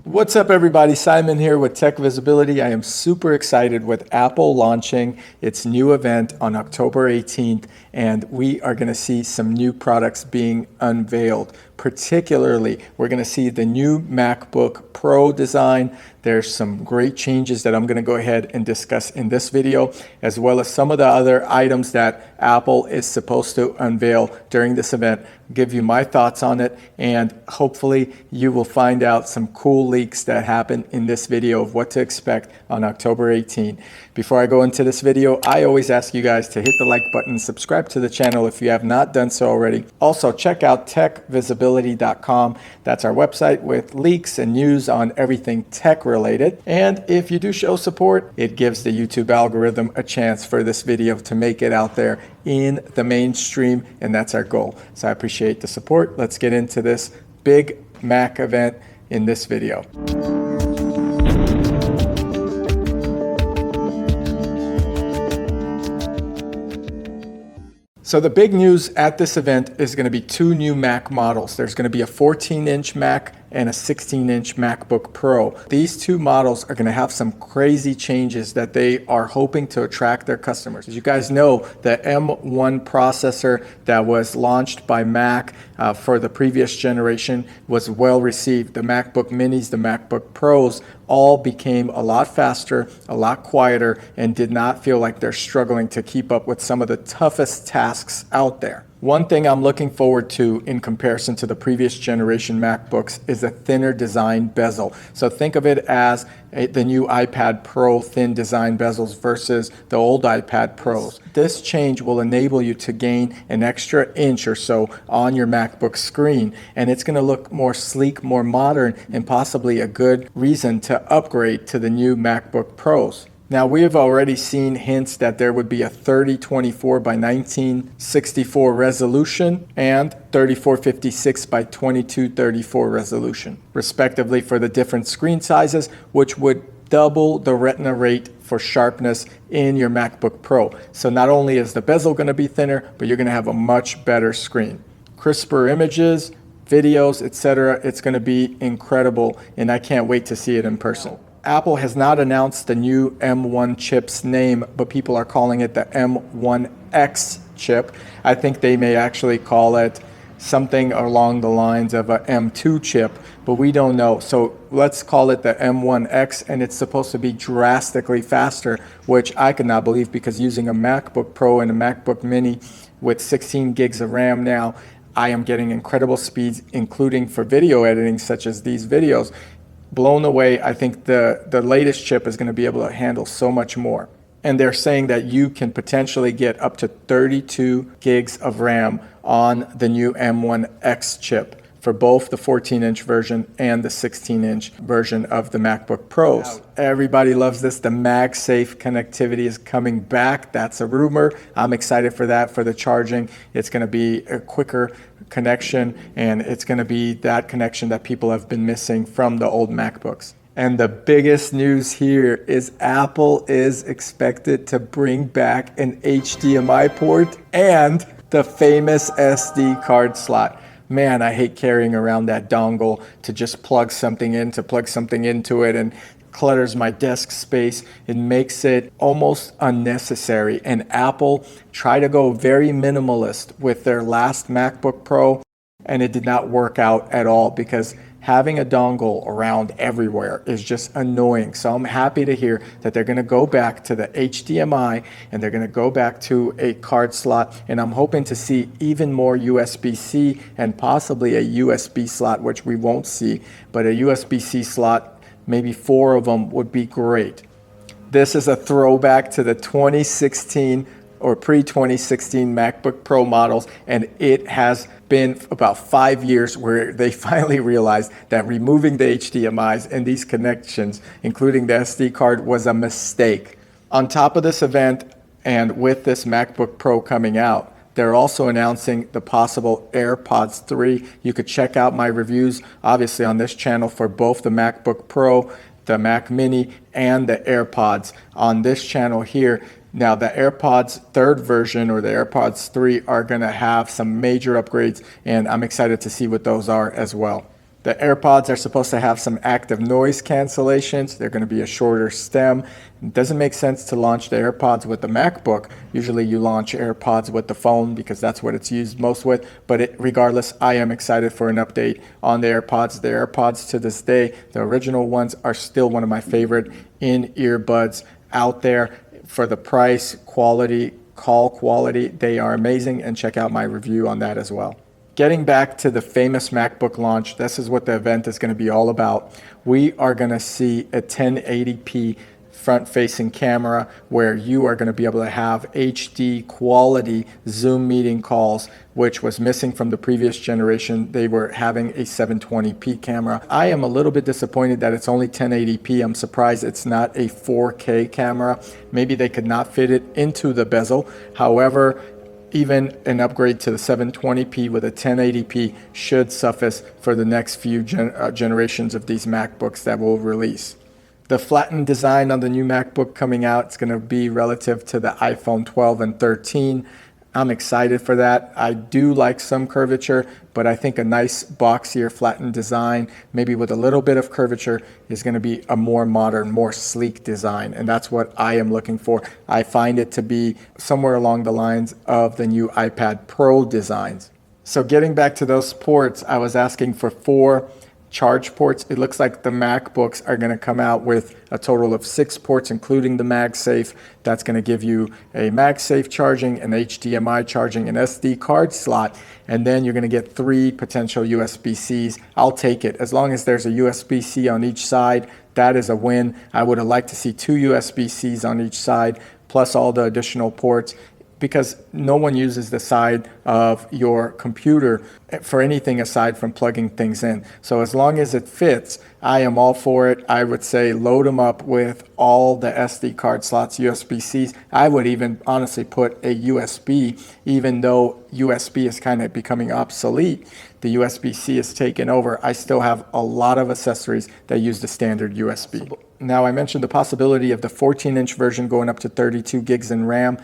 What's up everybody, Simon here with Tech Visibility. I am super excited with Apple launching its new event on October 18th, and we are going to see some new products being unveiled. Particularly, we're going to see the new MacBook Pro design. There's some great changes that I'm going to go ahead and discuss in this video, as well as some of the other items that Apple is supposed to unveil during this event. Give you my thoughts on it, and hopefully you will find out some cool leaks that happen in this video of what to expect on October 18th. Before I go into this video, I always ask you guys to hit the like button, subscribe to the channel if you have not done so already. Also, check out techvisibility.com. That's our website with leaks and news on everything tech related. And if you do show support, it gives the YouTube algorithm a chance for this video to make it out there in the mainstream, and that's our goal. So I appreciate the support. Let's get into this big Mac event in this video. So the big news at this event is going to be two new Mac models. There's going to be a 14-inch Mac and a 16-inch MacBook Pro. These two models are going to have some crazy changes that they are hoping to attract their customers. As you guys know, the M1 processor that was launched by Mac for the previous generation was well received. The MacBook Minis, the MacBook Pros, all became a lot faster, a lot quieter, and did not feel like they're struggling to keep up with some of the toughest tasks out there. One thing I'm looking forward to in comparison to the previous generation MacBooks is a thinner design bezel. So think of it as the new iPad Pro thin design bezels versus the old iPad Pros. This change will enable you to gain an extra inch or so on your MacBook screen, and it's going to look more sleek, more modern, and possibly a good reason to upgrade to the new MacBook Pros. Now, we have already seen hints that there would be a 3024 by 1964 resolution and 3456 by 2234 resolution, respectively, for the different screen sizes, which would double the retina rate for sharpness in your MacBook Pro. So not only is the bezel going to be thinner, but you're going to have a much better screen. Crisper images, videos, etc. It's going to be incredible, and I can't wait to see it in person. Apple has not announced the new M1 chip's name, but people are calling it the M1X chip. I think they may actually call it something along the lines of a M2 chip, but we don't know. So let's call it the M1X, and it's supposed to be drastically faster, which I could not believe, because using a MacBook Pro and a MacBook Mini with 16 gigs of RAM now, I am getting incredible speeds, including for video editing, such as these videos. Blown away. I think the latest chip is going to be able to handle so much more. And they're saying that you can potentially get up to 32 gigs of RAM on the new M1X chip for both the 14-inch version and the 16-inch version of the MacBook Pros. Everybody loves this. The MagSafe connectivity is coming back. That's a rumor. I'm excited for that, for the charging. It's going to be a quicker connection, and it's going to be that connection that people have been missing from the old MacBooks. And the biggest news here is Apple is expected to bring back an HDMI port and the famous SD card slot. Man, I hate carrying around that dongle to just plug something into it, and clutters my desk space. It makes it almost unnecessary. And Apple tried to go very minimalist with their last MacBook Pro, and it did not work out at all, because having a dongle around everywhere is just annoying. So I'm happy to hear that they're going to go back to the HDMI, and they're going to go back to a card slot, and I'm hoping to see even more USB-C and possibly a USB slot, which we won't see, but a USB-C slot, maybe 4 of them, would be great. This is a throwback to the 2016 or pre-2016 MacBook Pro models, and it has been about 5 years where they finally realized that removing the HDMIs and these connections, including the SD card, was a mistake. On top of this event, and with this MacBook Pro coming out, they're also announcing the possible AirPods 3. You could check out my reviews, obviously, on this channel for both the MacBook Pro, the Mac Mini, and the AirPods on this channel here. Now, the AirPods third version, or the AirPods 3, are going to have some major upgrades, and I'm excited to see what those are as well. The AirPods are supposed to have some active noise cancellations. They're going to be a shorter stem. It doesn't make sense to launch the AirPods with the MacBook. Usually you launch AirPods with the phone because that's what it's used most with. But regardless, I am excited for an update on the AirPods. The AirPods to this day, the original ones, are still one of my favorite in earbuds out there. For the price, quality, call quality, they are amazing, and check out my review on that as well. Getting back to the famous MacBook launch, this is what the event is going to be all about. We are going to see a 1080p front-facing camera where you are going to be able to have HD quality Zoom meeting calls, which was missing from the previous generation. They were having a 720p camera. I am a little bit disappointed that it's only 1080p. I'm surprised it's not a 4K camera. Maybe they could not fit it into the bezel. However, even an upgrade to the 720p with a 1080p should suffice for the next few generations of these MacBooks that will release. The flattened design on the new MacBook coming out, it's going to be relative to the iPhone 12 and 13. I'm excited for that. I do like some curvature, but I think a nice boxier flattened design, maybe with a little bit of curvature, is going to be a more modern, more sleek design. And that's what I am looking for. I find it to be somewhere along the lines of the new iPad Pro designs. So getting back to those ports, I was asking for 4 charge ports. It looks like the MacBooks are going to come out with a total of 6 ports, including the MagSafe. That's going to give you a MagSafe charging, an HDMI charging, an SD card slot, and then you're going to get 3 potential USB-Cs. I'll take it. As long as there's a USB-C on each side, that is a win. I would have liked to see 2 USB-Cs on each side, plus all the additional ports, because no one uses the side of your computer for anything aside from plugging things in. So as long as it fits, I am all for it. I would say load them up with all the SD card slots, USB-Cs. I would even honestly put a USB, even though USB is kind of becoming obsolete. The USB-C is taken over. I still have a lot of accessories that use the standard USB. Now, I mentioned the possibility of the 14-inch version going up to 32 gigs in RAM.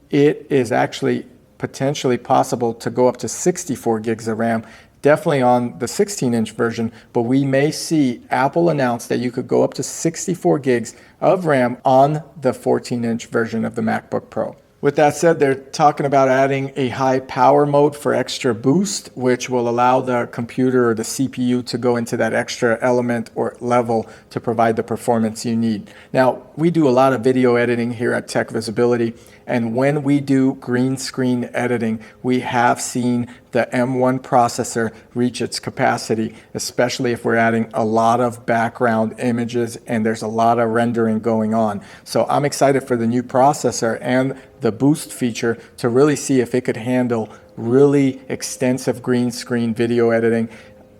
It is actually potentially possible to go up to 64 gigs of RAM, definitely on the 16-inch version, but we may see Apple announce that you could go up to 64 gigs of RAM on the 14-inch version of the MacBook Pro. With that said, they're talking about adding a high power mode for extra boost, which will allow the computer or the CPU to go into that extra element or level to provide the performance you need. Now, we do a lot of video editing here at Tech Visibility, and when we do green screen editing, we have seen the M1 processor reach its capacity, especially if we're adding a lot of background images and there's a lot of rendering going on. So I'm excited for the new processor and the boost feature to really see if it could handle really extensive green screen video editing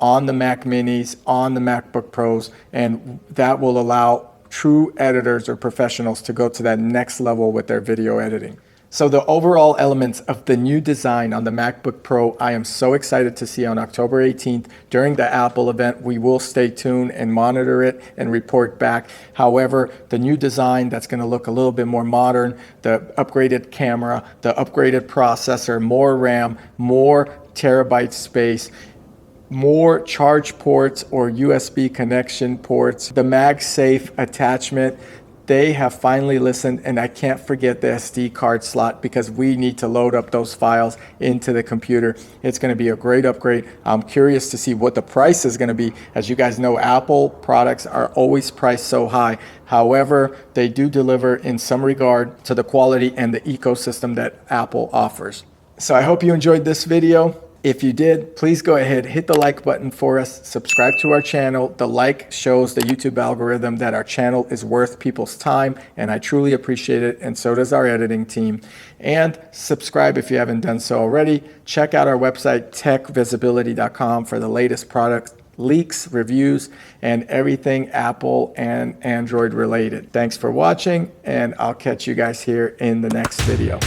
on the Mac Minis, on the MacBook Pros, and that will allow true editors or professionals to go to that next level with their video editing. So the overall elements of the new design on the MacBook Pro, I am so excited to see on October 18th during the Apple event. We will stay tuned and monitor it and report back. However, the new design that's going to look a little bit more modern, the upgraded camera, the upgraded processor, more RAM, more terabyte space, more charge ports or USB connection ports, the MagSafe attachment. They have finally listened, and I can't forget the SD card slot because we need to load up those files into the computer. It's going to be a great upgrade. I'm curious to see what the price is going to be. As you guys know, Apple products are always priced so high. However, they do deliver in some regard to the quality and the ecosystem that Apple offers. So I hope you enjoyed this video. If you did, please go ahead, hit the like button for us, subscribe to our channel. The like shows the YouTube algorithm that our channel is worth people's time, and I truly appreciate it, and so does our editing team. And subscribe if you haven't done so already. Check out our website, techvisibility.com, for the latest product leaks, reviews, and everything Apple and Android related. Thanks for watching, and I'll catch you guys here in the next video.